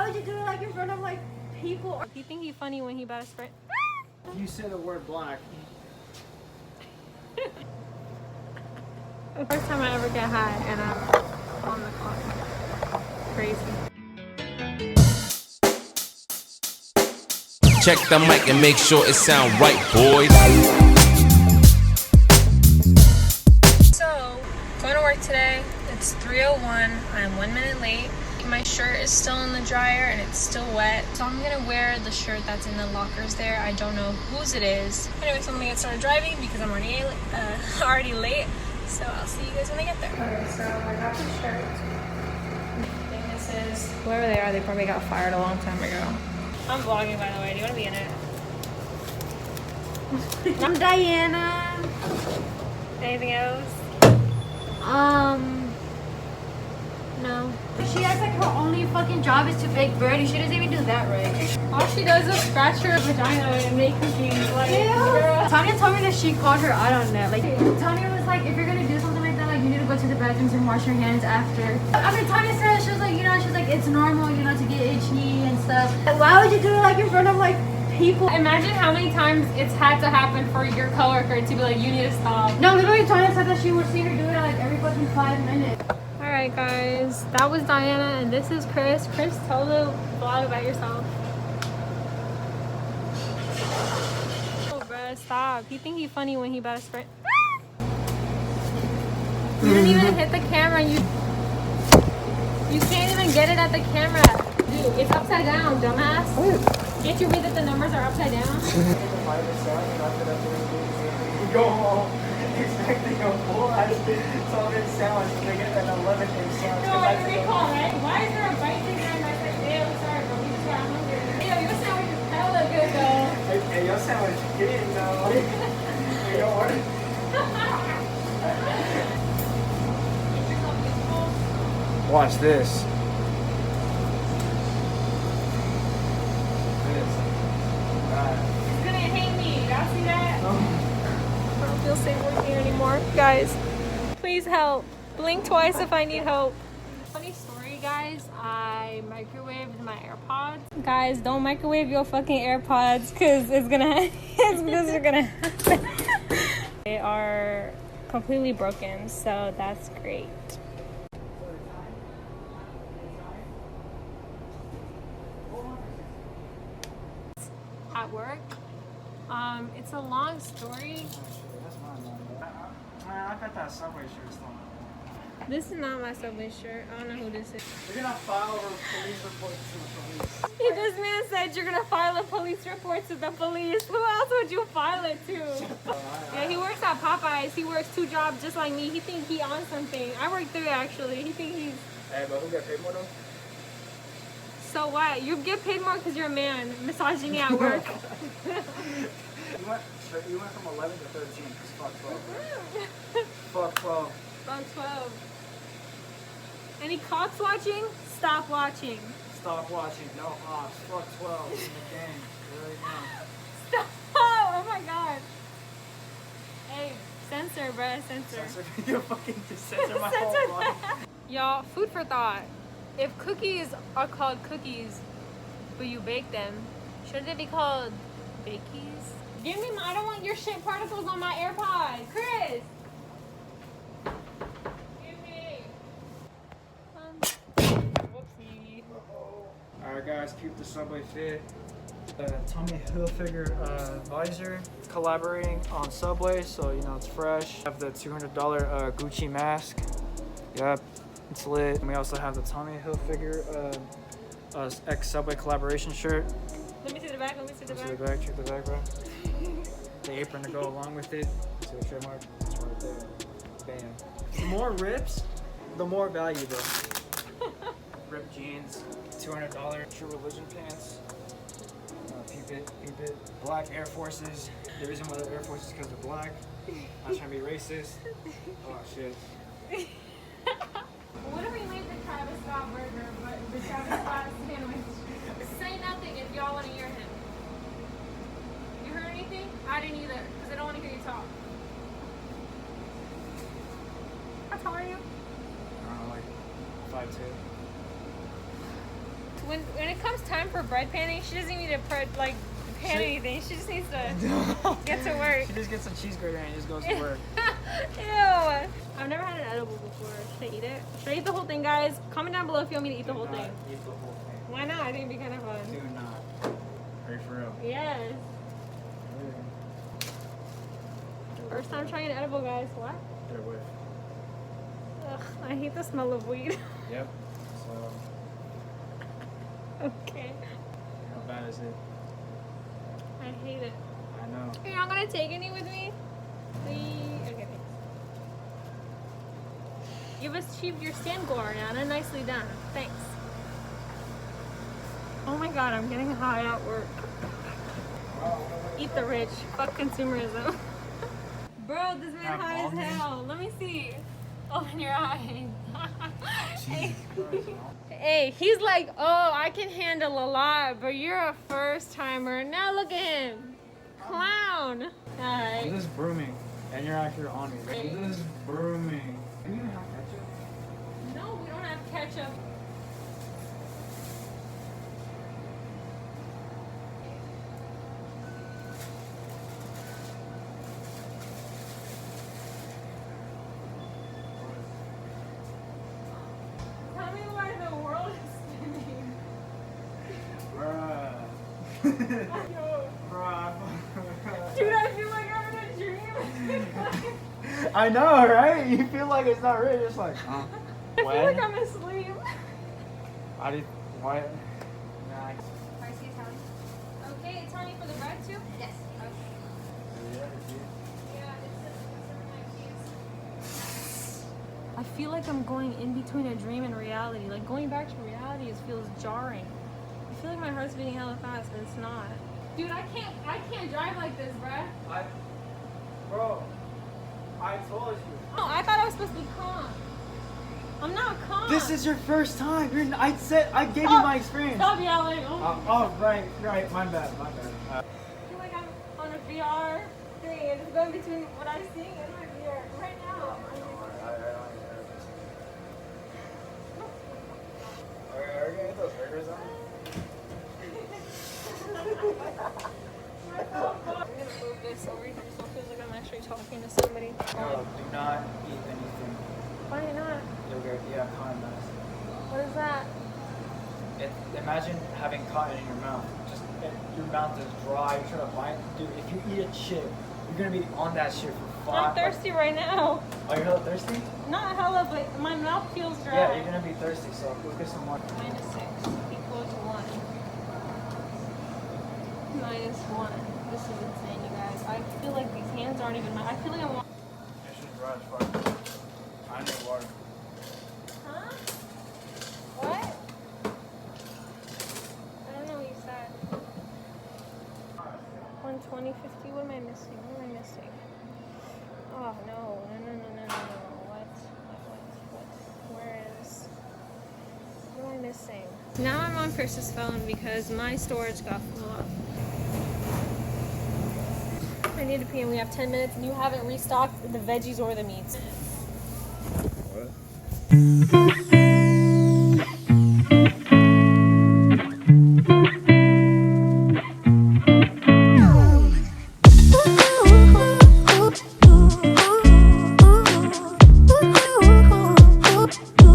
why would you do it like in front of like people? Do you think he's funny when he about to sprint? You say the word black. The first time I ever get high and I'm on the clock. Crazy. Check the mic and make sure it sound right, boys. So, going to work today. It's 3:01. I'm 1 minute late. My shirt is still in the dryer and it's still wet. So I'm gonna wear the shirt that's in the lockers there. I don't know whose it is. Anyway, so I'm gonna get started driving because I'm already late. So I'll see you guys when I get there. Okay, so I got the shirt. I think this is whoever they are. They probably got fired a long time ago. I'm vlogging, by the way. Do you want to be in it? I'm Diana. Anything else? No. She acts like her only fucking job is to bake birdie. She doesn't even do that right. All she does is scratch her vagina and make cookies. Like, girl. Tanya told me that she called her out on that. Like, Tanya was like, if you're gonna do something like that, like, you need to go to the bathrooms and wash your hands after. I mean, Tanya said, she was like, it's normal, to get itchy and stuff. Like, why would you do it like in front of like people? Imagine how many times it's had to happen for your coworker to be like, you need to stop. No, literally, Tanya said that she would see her do it like every fucking 5 minutes. Alright guys, that was Diana and this is Chris. Chris, tell the vlog about yourself. Oh bruh, stop. You think he's funny when he about to sprint? You didn't even hit the camera. You can't even get it at the camera. Dude, it's upside down, dumbass. Can't you read that the numbers are upside down? Go home expecting a full-ass salmon sandwich and they get an 11-inch sandwich. No, I recall, right? Why is there a bite thing there? And I said, ew, sorry, bro. We just got hungry. Yo, your sandwich is hella good, though. Hey, your sandwich getting though. Hey, yo, order. Watch this. It's gonna hate me. Y'all see that? I don't feel safe working here anymore. Guys, please help. Blink twice if I need help. Funny story, guys. I microwaved my AirPods. Guys, don't microwave your fucking AirPods because it's gonna happen. They are completely broken, so that's great. At work. It's a long story. Man, I got that Subway shirt still. This is not my Subway shirt. I don't know who this is. You're gonna file a police report to the police. This man said you're gonna file a police report to the police. Who else would you file it to? Yeah, he works at Popeyes. He works 2 jobs just like me. He thinks he on something. I work 3 actually. He thinks he's... Hey, but who got paid more though? So what? You get paid more because you're a man. Misogyny at work. You went from 11 to 13. Fuck 12. Fuck 12. Fuck 12. Any cops watching? Stop watching. Stop watching. No ops. Fuck 12 in the game. Right now. Stop! Oh my god. Hey, censor, bruh. Censor. You fucking censor my whole life. Y'all, food for thought. If cookies are called cookies, but you bake them, shouldn't they be called bakies? Give me I don't want your shit particles on my AirPods. Chris! Give me. Whoopsie. Alright guys, keep the Subway fit. Tommy Hilfiger visor, collaborating on Subway, so it's fresh. I have the $200 Gucci mask. Yep, it's lit. And we also have the Tommy Hilfiger X Subway collaboration shirt. Let me see the back, let me see the back. Check the back, bro. The apron to go along with it. See the trademark? It's right there. Bam. The more rips, the more value, bro. Ripped jeans, $200 True Religion pants. Peep it. Black Air Forces. The reason why they're Air Forces is because they're black. Not trying to be racist. Oh shit. What if we leave the Travis Scott burger, but the Travis Scott sandwich? Say nothing if y'all want to hear him. You heard anything? I didn't either, because I don't want to hear you talk. How tall are you? I don't know, like 5'2". when it comes time for bread panning, she doesn't need to pan anything. She just needs to get to work. She just gets a cheese grater and just goes to work. Ew. I've never had an edible before. Should I eat it? Should I eat the whole thing, guys? Comment down below if you want me to eat the whole thing. Eat the whole thing. Why not? I think it'd be kind of fun. Do not. Are you for real? Yes. First time trying an edible, guys. What? They're with. Ugh, I hate the smell of weed. Yep. So, Okay. how bad is it? I hate it. I know. You're not gonna take any with me? Please. Okay, thanks. You've achieved your stand goal, Ariana. Nicely done. Thanks. Oh my god, I'm getting high at work. Eat the rich. Fuck consumerism. Bro, this man high as hell. Let me see. Open your eyes. Hey. Hey, he's like, oh, I can handle a lot, but you're a first timer. Now look at him. Clown. Alright. This is brooming, and you're actually on me. This is brooming. Do you have ketchup? No, we don't have ketchup. Tell me why the world is spinning. Bruh. Dude, I feel like I'm in a dream. I know, right? You feel like it's not real. Just like, huh? I feel like I'm asleep. I did. Why? Nice. Spicy Italian? Okay, Tony, for the bread too? Yes. Yeah, I feel like I'm going in between a dream and reality. Like going back to reality feels jarring. I feel like my heart's beating hella fast, but it's not. Dude, I can't drive like this, bruh. Bro, I told you. No, I thought I was supposed to be calm. I'm not calm. This is your first time. I gave you my experience. Stop yelling. Oh, Right. My bad. I feel like I'm on a VR thing. It's going between what I'm seeing and my VR right now. Are we gonna get those burgers on? I'm gonna move this over here so it feels like I'm actually talking to somebody. No, do not eat anything. Why not? You'll get cotton mess. What is that? Imagine having cotton in your mouth. Your mouth is dry. You're trying to bite. Dude, if you eat a chip, you're gonna be on that shit for 5. I'm thirsty right now. Oh, you're hella thirsty? Not hella, but my mouth feels dry. Yeah, you're gonna be thirsty. So go get some water. -6 equals 1. -1. This is insane, you guys. I feel like these hands aren't even I feel like I'm. This is dry as fuck. I need water. Huh? What? I don't know what you said. 120, 50. What am I missing? Oh no. What? Where is? What am I missing? Now I'm on Chris's phone because my storage got full up. I need to pee and we have 10 minutes and you haven't restocked the veggies or the meats. What?